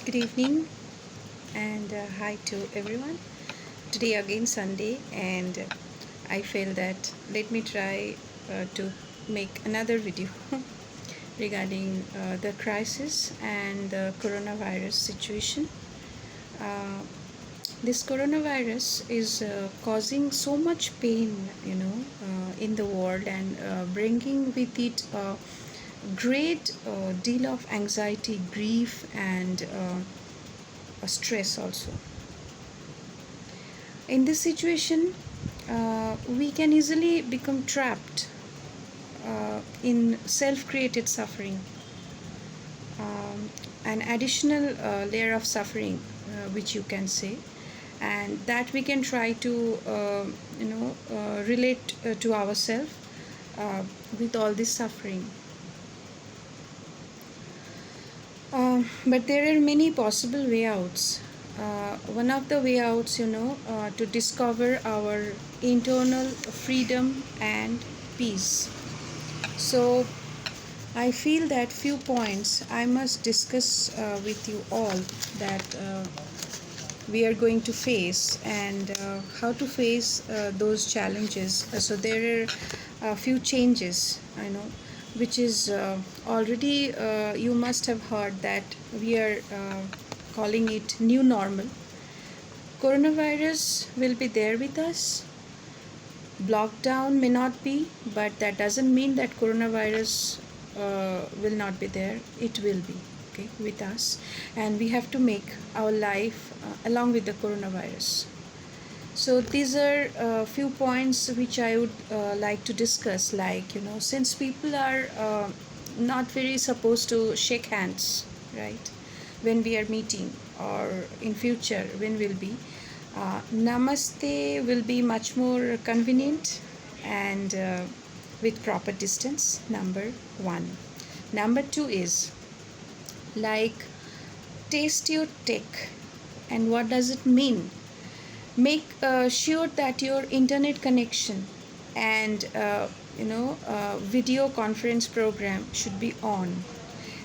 Good evening and hi to everyone. Today again Sunday, and I feel that let me try to make another video regarding the crisis and the coronavirus situation. Uh, this coronavirus is causing so much pain, in the world, and bringing with it a great deal of anxiety, grief, and stress also. In this situation, we can easily become trapped in self created suffering, an additional layer of suffering, which you can say, and that we can try to relate to ourselves with all this suffering. But there are many possible way outs. One of the way outs, to discover our internal freedom and peace. So, I feel that few points I must discuss with you all that we are going to face, and how to face those challenges. So there are a few changes, I know, which is already you must have heard that we are calling it new normal. Coronavirus will be there with us. Lockdown may not be, but that doesn't mean that coronavirus will not be there. It will be, okay, with us, and we have to make our life along with the coronavirus. So these are a few points which I would like to discuss. Like, since people are not very supposed to shake hands, right, when we are meeting, or in future when we'll be, namaste will be much more convenient, and with proper distance. Number one. Number two is like taste your tech. And what does it mean? Make sure that your internet connection and video conference program should be on,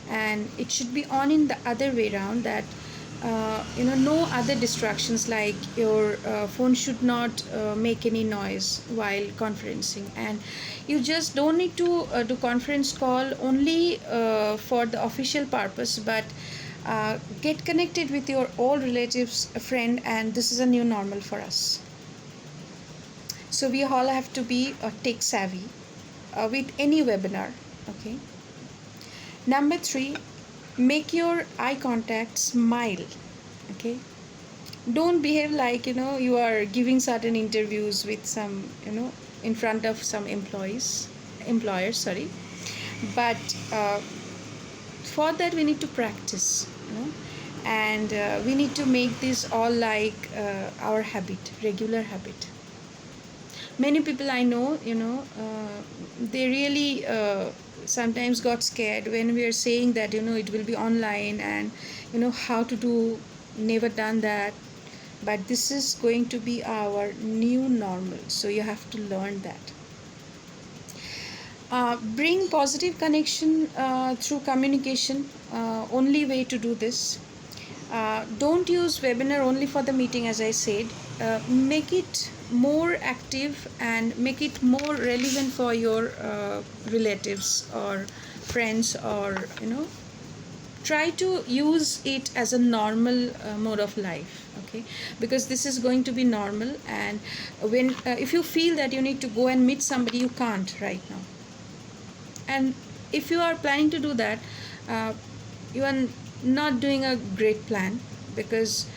and it should be on in the other way around, that no other distractions, like your phone should not make any noise while conferencing, and you just don't need to do conference call only for the official purpose, but get connected with your all relatives, a friend, and this is a new normal for us. So we all have to be tech savvy with any webinar. Okay. Number three, make your eye contact, smile. Okay. Don't behave like you are giving certain interviews with some in front of some employers, sorry. But for that we need to practice, and we need to make this all like our habit, regular habit. Many people I know, they really sometimes got scared when we are saying that it will be online, and how to do, never done that. But this is going to be our new normal, so you have to learn that. Bring positive connection through communication. Only way to do this. Don't use webinar only for the meeting, as I said. Make it more active and make it more relevant for your relatives or friends, or try to use it as a normal mode of life. Okay, because this is going to be normal, and when if you feel that you need to go and meet somebody, you can't right now. And if you are planning to do that, you are not doing a great plan, because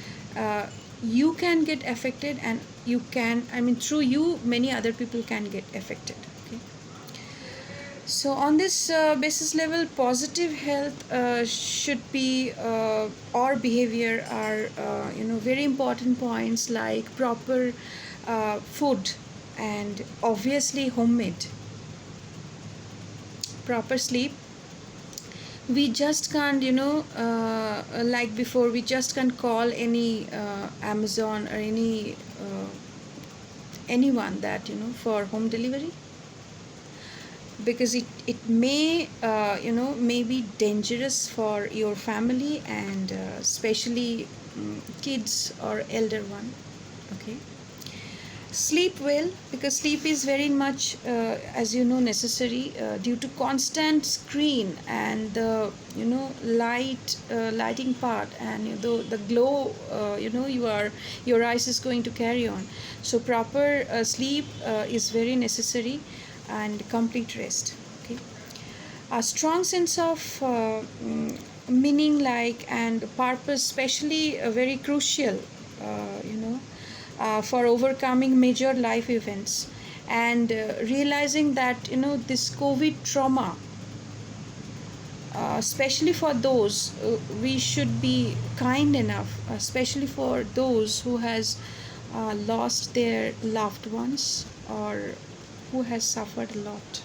you can get affected, and you can, through you many other people can get affected. Okay, so on this basis level, positive health should be or behavior are very important points, like proper food, and obviously homemade, proper sleep. We just can't like before, we just can't call any Amazon or anyone that for home delivery. because it may may be dangerous for your family, and especially kids or elder one. Okay. Sleep well, because sleep is very much as you know necessary due to constant screen and the lighting part, and the glow your eyes is going to carry on. So proper sleep is very necessary, and complete rest. Okay. A strong sense of meaning, like, and purpose, especially very crucial for overcoming major life events, and realizing that this COVID trauma, especially for those, we should be kind enough, especially for those who has lost their loved ones, or who has suffered a lot.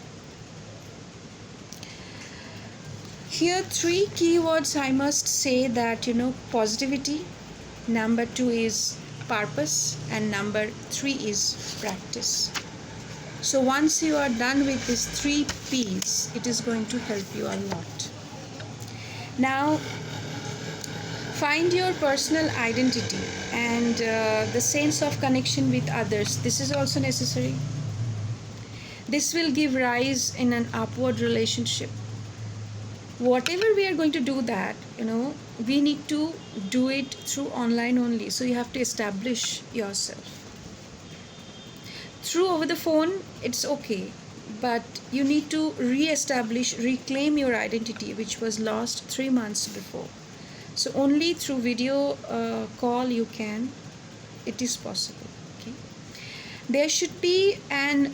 Here, three keywords I must say, that positivity, number two is purpose, and number three is practice. So once you are done with these three P's, it is going to help you a lot. Now, find your personal identity and the sense of connection with others. This is also necessary. This will give rise in an upward relationship. Whatever we are going to do, that we need to do it through online only. So you have to establish yourself. Through over the phone, it's okay, but you need to reclaim your identity, which was lost 3 months before. So only through video call it is possible. Okay. There should be an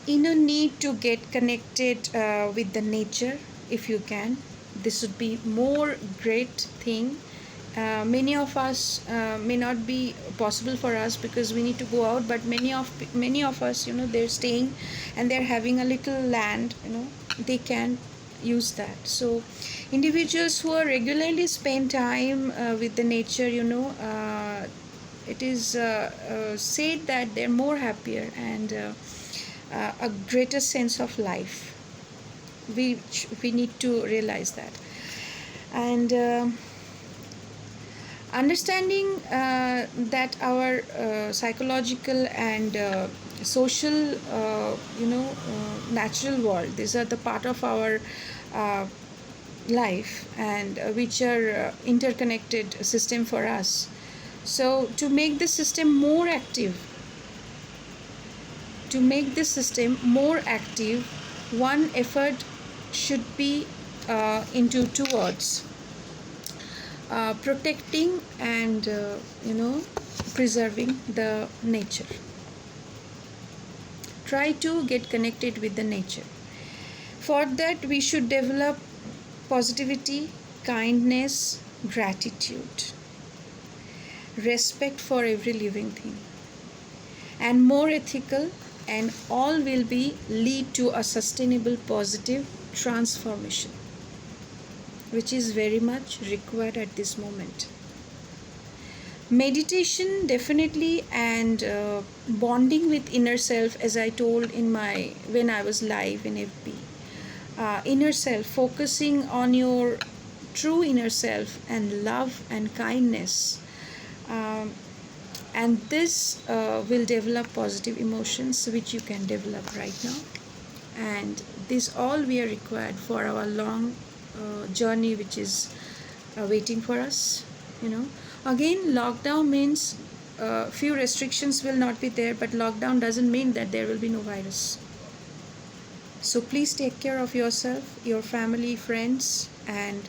inner need to get connected with the nature, if you can. This would be more great thing. Many of us may not be possible for us because we need to go out, but many of us, they're staying and they're having a little land, they can use that. So individuals who are regularly spend time with the nature, it is said that they're more happier and a greater sense of life. We need to realize that. And understanding that our psychological and social natural world, these are the part of our life, and which are interconnected system for us. So to make the system more active, one effort should be into towards protecting and preserving the nature. Try to get connected with the nature. For that, we should develop positivity, kindness, gratitude, respect for every living thing, and more ethical, and all will be lead to a sustainable positive transformation, which is very much required at this moment. Meditation definitely, and bonding with inner self, as I told when I was live in FB. Inner self, focusing on your true inner self and love and kindness, and this will develop positive emotions, which you can develop right now. And this all we are required for our long journey, which is waiting for us. Again, lockdown means few restrictions will not be there, but lockdown doesn't mean that there will be no virus. So please take care of yourself, your family, friends, and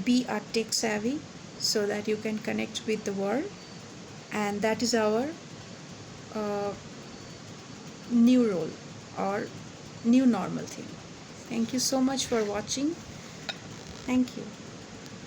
be a tech savvy so that you can connect with the world. And that is our new role or new normal thing. Thank you so much for watching. Thank you.